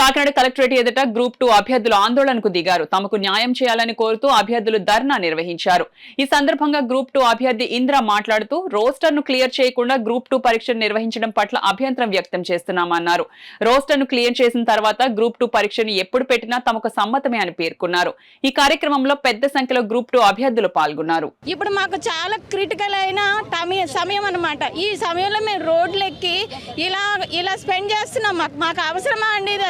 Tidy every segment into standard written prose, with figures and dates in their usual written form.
Kakinada collectorate ఎదుట group 2 అభ్యర్థులు ఆందోళనకు దిగారు. తమకు న్యాయం చేయాలని కోరుతూ అభ్యర్థులు ధర్నా నిర్వహించారు. ఈ సందర్భంగా గ్రూప్ 2 అభ్యర్థి ఇంద్ర మాట్లాడుతూ రోస్టర్ ను క్లియర్ చేయకుండా గ్రూప్ 2 పరీక్షను నిర్వహించడం పట్ల అభ్యంతరం వ్యక్తం చేస్తున్నామన్నారు. రోస్టర్ ను క్లియర్ చేసిన తర్వాత గ్రూప్ 2 పరీక్షను ఎప్పుడు పెట్టినా తమకు సమ్మతమే అని పేర్కొన్నారు. ఈ కార్యక్రమంలో పెద్ద సంఖ్యలో గ్రూప్ 2 అభ్యర్థులు పాల్గొన్నారు. ఇప్పుడు మాకు చాలా క్రిటికల్ అయిన సమయం అన్నమాట. ఈ సమయంలో మేము రోడ్లెక్కి ఇలా స్పెండ్ చేస్తున్నాం. మాకు అవసరమా అండి? ఇది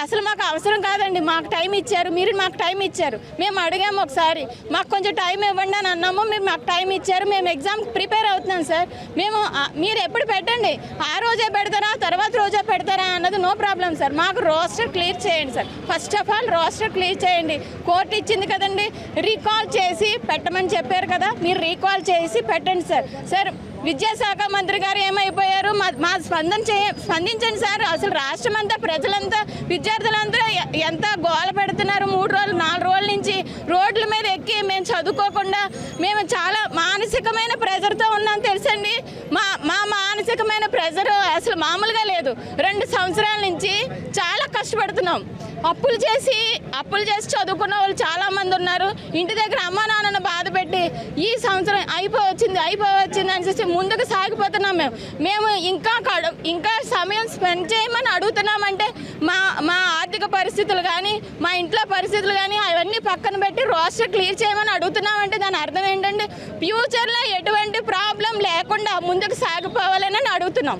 అసలు మాకు అవసరం కాదండి. మాకు టైం ఇచ్చారు, మీరు మాకు టైం ఇచ్చారు. మేము అడిగాము ఒకసారి, మాకు కొంచెం టైం ఇవ్వండి అని అన్నాము. మీరు మాకు టైం ఇచ్చారు, మేము ఎగ్జామ్ ప్రిపేర్ అవుతున్నాం సార్. మీరు ఎప్పుడు పెట్టండి, ఆ రోజే పెడతారా తర్వాత రోజే పెడతారా అన్నది నో ప్రాబ్లం సార్. మాకు రోస్టర్ క్లియర్ చేయండి sir. First of all roster clear చేయండి. కోర్టు ఇచ్చింది కదండి, రీకాల్ చేసి పెట్టమని చెప్పారు కదా, మీరు రీకాల్ చేసి పెట్టండి సార్. సార్ విద్యాశాఖ మంత్రి గారు ఏమైపోయారు? మా స్పందించండి సార్. అసలు రాష్ట్రం అంతా, ప్రజలంతా, విద్యార్థులంతా ఎంత గోల పెడుతున్నారు. 3 రోజులు 4 రోజుల నుంచి రోడ్ల మీద ఎక్కి మేము చదువుకోకుండా మేము చాలా మానసికమైన ప్రెజర్తో ఉన్నాం తెలుసండి. మా మానసికమైన ప్రెజర్ అసలు మామూలుగా లేదు. 2 సంవత్సరాల నుంచి చాలా కష్టపడుతున్నాం. అప్పులు చేసి చదువుకున్న వాళ్ళు చాలా మంది ఉన్నారు. ఇంటి దగ్గర అమ్మా నాన్నను బాధ పెట్టి ఈ సంవత్సరం అయిపోవచ్చింది అనేసి ముందుకు సాగిపోతున్నాం. మేము ఇంకా సమయం స్పెండ్ చేయమని అడుగుతున్నామంటే మా ఆర్థిక పరిస్థితులు కానీ, మా ఇంట్లో పరిస్థితులు కానీ అవన్నీ పక్కన పెట్టి రోస్టర్ క్లియర్ చేయమని అడుగుతున్నామంటే దాని అర్థం ఏంటంటే ఫ్యూచర్లో ఎటువంటి ప్రాబ్లం లేకుండా ముందుకు సాగిపోవాలని అడుగుతున్నాం.